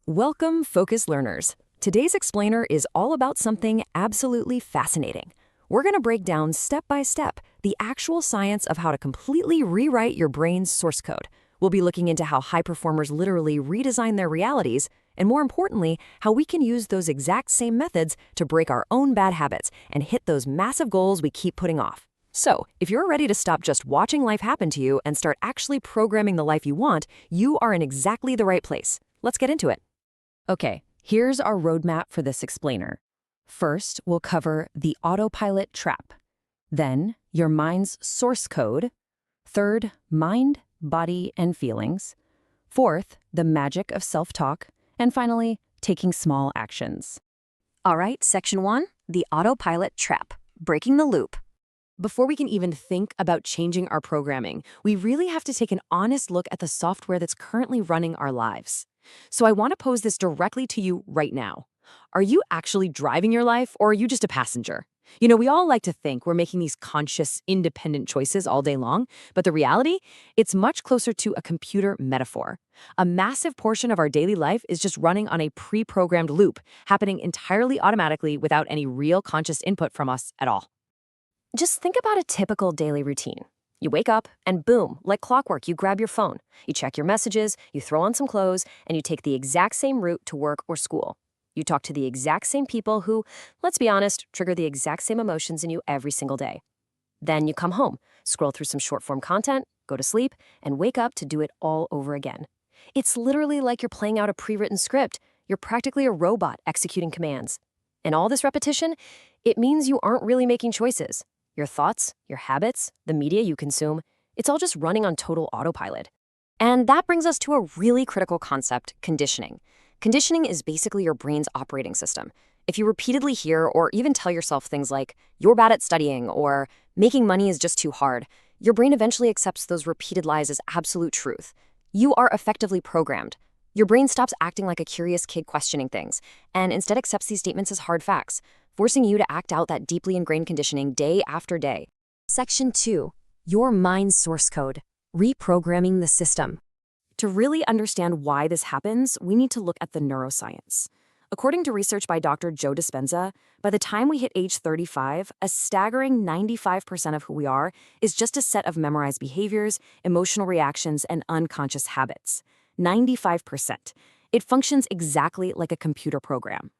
Welcome, focused learners. Today's explainer is all about something absolutely fascinating. We're going to break down step by step the actual science of how to completely rewrite your brain's source code. We'll be looking into how high performers literally redesign their realities, and more importantly, how we can use those exact same methods to break our own bad habits and hit those massive goals we keep putting off. So, if you're ready to stop just watching life happen to you and start actually programming the life you want, you are in exactly the right place. Let's get into it. Okay, here's our roadmap for this explainer. First, we'll cover the autopilot trap. Then, your mind's source code. Third, mind, body, and feelings. Fourth, the magic of self-talk. And finally, taking small actions. All right, section 1, the autopilot trap, breaking the loop. Before we can even think about changing our programming, we really have to take an honest look at the software that's currently running our lives. So I want to pose this directly to you right now. Are you actually driving your life, or are you just a passenger? We all like to think we're making these conscious, independent choices all day long, but the reality, it's much closer to a computer metaphor. A massive portion of our daily life is just running on a pre-programmed loop, happening entirely automatically without any real conscious input from us at all. Just think about a typical daily routine. You wake up and boom, like clockwork, you grab your phone. You check your messages, you throw on some clothes, and you take the exact same route to work or school. You talk to the exact same people who, let's be honest, trigger the exact same emotions in you every single day. Then you come home, scroll through some short-form content, go to sleep, and wake up to do it all over again. It's literally like you're playing out a pre-written script. You're practically a robot executing commands. And all this repetition, it means you aren't really making choices. Your thoughts, your habits, the media you consume, it's all just running on total autopilot. And that brings us to a really critical concept, conditioning. Conditioning is basically your brain's operating system. If you repeatedly hear or even tell yourself things like, you're bad at studying, or making money is just too hard, your brain eventually accepts those repeated lies as absolute truth. You are effectively programmed. Your brain stops acting like a curious kid questioning things, and instead accepts these statements as hard facts, forcing you to act out that deeply ingrained conditioning day after day. Section 2, your mind's source code, reprogramming the system. To really understand why this happens, we need to look at the neuroscience. According to research by Dr. Joe Dispenza, by the time we hit age 35, a staggering 95% of who we are is just a set of memorized behaviors, emotional reactions, and unconscious habits. 95%. It functions exactly like a computer program.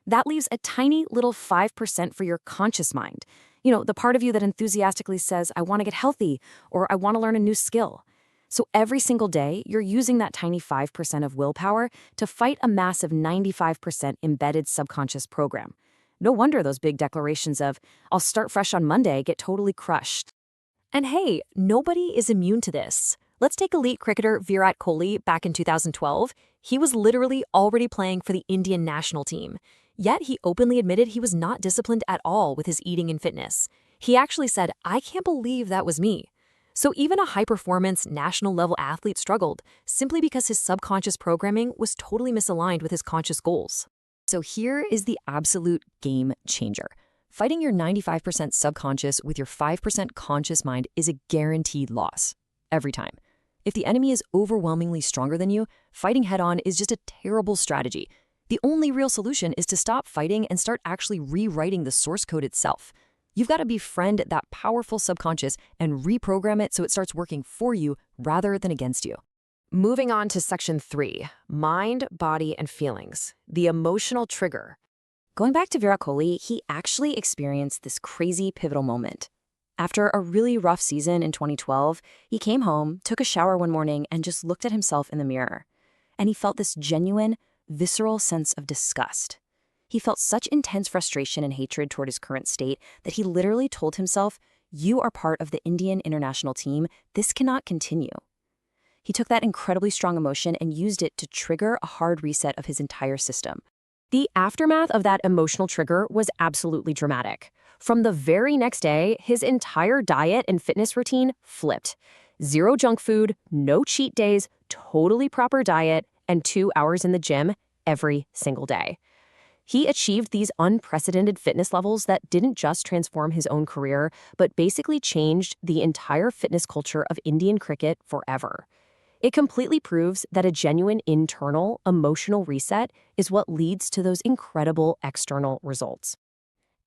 That leaves a tiny little 5% for your conscious mind. The part of you that enthusiastically says, I want to get healthy, or I want to learn a new skill. So every single day, you're using that tiny 5% of willpower to fight a massive 95% embedded subconscious program. No wonder those big declarations of, I'll start fresh on Monday, get totally crushed. And hey, nobody is immune to this. Let's take elite cricketer Virat Kohli back in 2012. He was literally already playing for the Indian national team. Yet he openly admitted he was not disciplined at all with his eating and fitness. He actually said, I can't believe that was me. So even a high-performance, national-level athlete struggled simply because his subconscious programming was totally misaligned with his conscious goals. So here is the absolute game changer. Fighting your 95% subconscious with your 5% conscious mind is a guaranteed loss. Every time. If the enemy is overwhelmingly stronger than you, fighting head-on is just a terrible strategy. The only real solution is to stop fighting and start actually rewriting the source code itself. You've got to befriend that powerful subconscious and reprogram it so it starts working for you rather than against you. Moving on to section 3, mind, body, and feelings, the emotional trigger. Going back to Virat Kohli, he actually experienced this crazy pivotal moment. After a really rough season in 2012, he came home, took a shower one morning, and just looked at himself in the mirror. And he felt this genuine, visceral sense of disgust. He felt such intense frustration and hatred toward his current state that he literally told himself, you are part of the Indian international team. This cannot continue. He took that incredibly strong emotion and used it to trigger a hard reset of his entire system. The aftermath of that emotional trigger was absolutely dramatic. From the very next day, his entire diet and fitness routine flipped. 0 junk food, no cheat days, totally proper diet, and 2 hours in the gym every single day. He achieved these unprecedented fitness levels that didn't just transform his own career, but basically changed the entire fitness culture of Indian cricket forever. It completely proves that a genuine internal emotional reset is what leads to those incredible external results.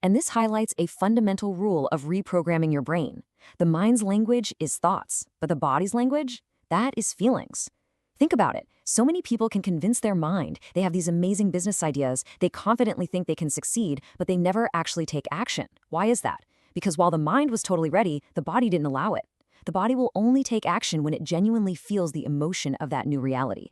And this highlights a fundamental rule of reprogramming your brain. The mind's language is thoughts, but the body's language, that is feelings. Think about it. So many people can convince their mind. They have these amazing business ideas. They confidently think they can succeed, but they never actually take action. Why is that? Because while the mind was totally ready, the body didn't allow it. The body will only take action when it genuinely feels the emotion of that new reality.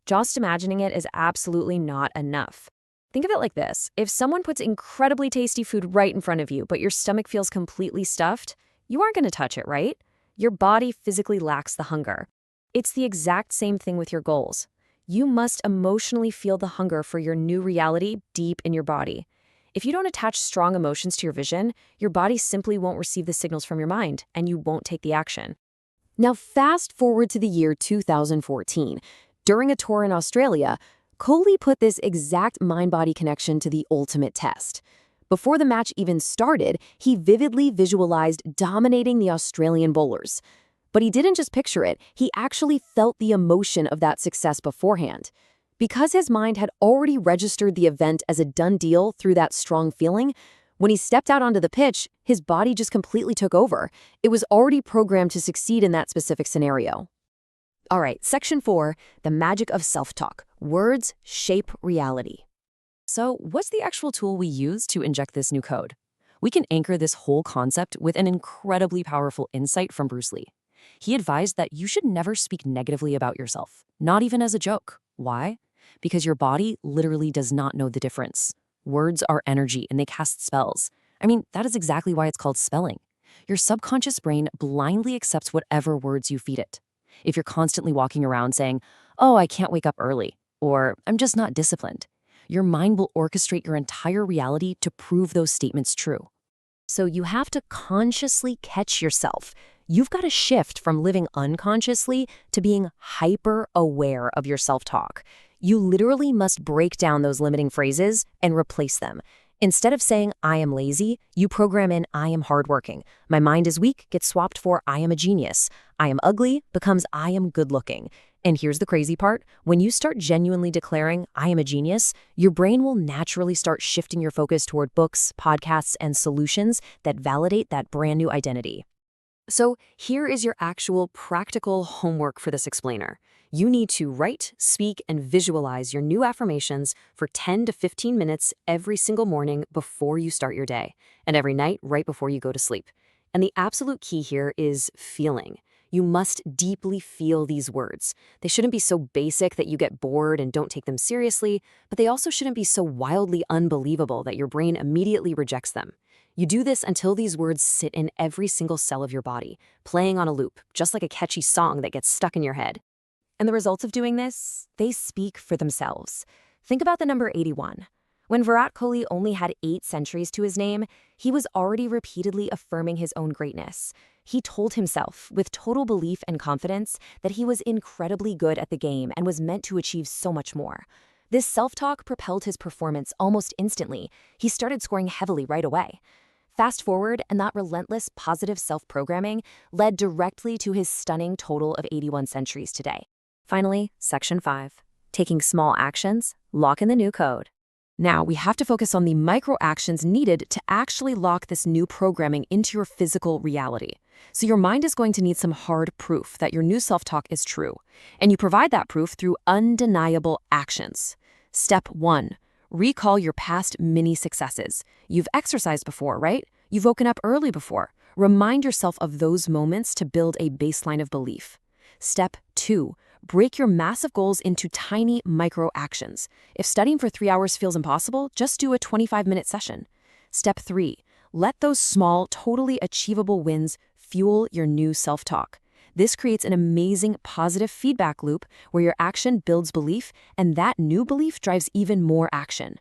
Just imagining it is absolutely not enough. Think of it like this. If someone puts incredibly tasty food right in front of you, but your stomach feels completely stuffed, you aren't going to touch it, right? Your body physically lacks the hunger. It's the exact same thing with your goals. You must emotionally feel the hunger for your new reality deep in your body. If you don't attach strong emotions to your vision, your body simply won't receive the signals from your mind, and you won't take the action. Now, fast forward to the year 2014. During a tour in Australia, Coley put this exact mind-body connection to the ultimate test. Before the match even started, he vividly visualized dominating the Australian bowlers. But he didn't just picture it, he actually felt the emotion of that success beforehand. Because his mind had already registered the event as a done deal through that strong feeling, when he stepped out onto the pitch, his body just completely took over. It was already programmed to succeed in that specific scenario. All right, Section 4, the magic of self-talk. Words shape reality. So what's the actual tool we use to inject this new code? We can anchor this whole concept with an incredibly powerful insight from Bruce Lee. He advised that you should never speak negatively about yourself, not even as a joke. Why? Because your body literally does not know the difference. Words are energy and they cast spells. I mean, that is exactly why it's called spelling. Your subconscious brain blindly accepts whatever words you feed it. If you're constantly walking around saying, "Oh, I can't wake up early," or "I'm just not disciplined," your mind will orchestrate your entire reality to prove those statements true. So you have to consciously catch yourself. You've got to shift from living unconsciously to being hyper-aware of your self-talk. You literally must break down those limiting phrases and replace them. Instead of saying, "I am lazy," you program in, "I am hardworking." "My mind is weak" gets swapped for, "I am a genius." "I am ugly" becomes, "I am good-looking." And here's the crazy part. When you start genuinely declaring, "I am a genius," your brain will naturally start shifting your focus toward books, podcasts, and solutions that validate that brand new identity. So here is your actual practical homework for this explainer. You need to write, speak, and visualize your new affirmations for 10 to 15 minutes every single morning before you start your day, and every night right before you go to sleep. And the absolute key here is feeling. You must deeply feel these words. They shouldn't be so basic that you get bored and don't take them seriously, but they also shouldn't be so wildly unbelievable that your brain immediately rejects them. You do this until these words sit in every single cell of your body, playing on a loop, just like a catchy song that gets stuck in your head. And the results of doing this, they speak for themselves. Think about the number 81. When Virat Kohli only had 8 centuries to his name, he was already repeatedly affirming his own greatness. He told himself, with total belief and confidence, that he was incredibly good at the game and was meant to achieve so much more. This self-talk propelled his performance almost instantly. He started scoring heavily right away. Fast forward, and that relentless positive self-programming led directly to his stunning total of 81 centuries today. Finally, Section 5. Taking small actions, lock in the new code. Now, we have to focus on the micro actions needed to actually lock this new programming into your physical reality. So your mind is going to need some hard proof that your new self-talk is true. And you provide that proof through undeniable actions. Step 1. Recall your past mini successes. You've exercised before, right? You've woken up early before. Remind yourself of those moments to build a baseline of belief. Step 2. Break your massive goals into tiny micro actions. If studying for 3 hours feels impossible, just do a 25-minute session. Step 3. Let those small, totally achievable wins fuel your new self-talk. This creates an amazing positive feedback loop where your action builds belief, and that new belief drives even more action.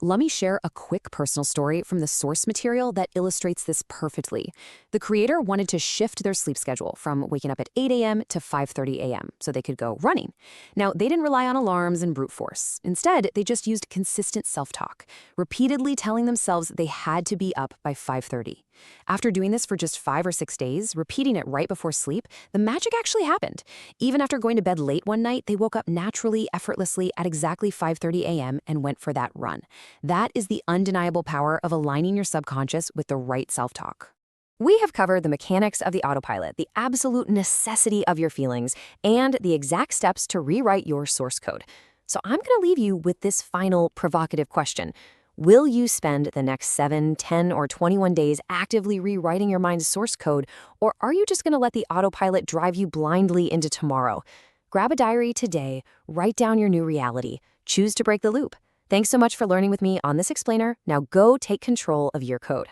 Let me share a quick personal story from the source material that illustrates this perfectly. The creator wanted to shift their sleep schedule from waking up at 8 a.m. to 5:30 a.m. so they could go running. Now, they didn't rely on alarms and brute force. Instead, they just used consistent self-talk, repeatedly telling themselves they had to be up by 5:30. After doing this for just 5 or 6 days, repeating it right before sleep, the magic actually happened. Even after going to bed late one night, they woke up naturally, effortlessly at exactly 5:30 a.m. and went for that run. That is the undeniable power of aligning your subconscious with the right self-talk. We have covered the mechanics of the autopilot, the absolute necessity of your feelings, and the exact steps to rewrite your source code. So I'm going to leave you with this final provocative question. Will you spend the next 7, 10, or 21 days actively rewriting your mind's source code, or are you just going to let the autopilot drive you blindly into tomorrow? Grab a diary today, write down your new reality, choose to break the loop. Thanks so much for learning with me on this explainer. Now go take control of your code.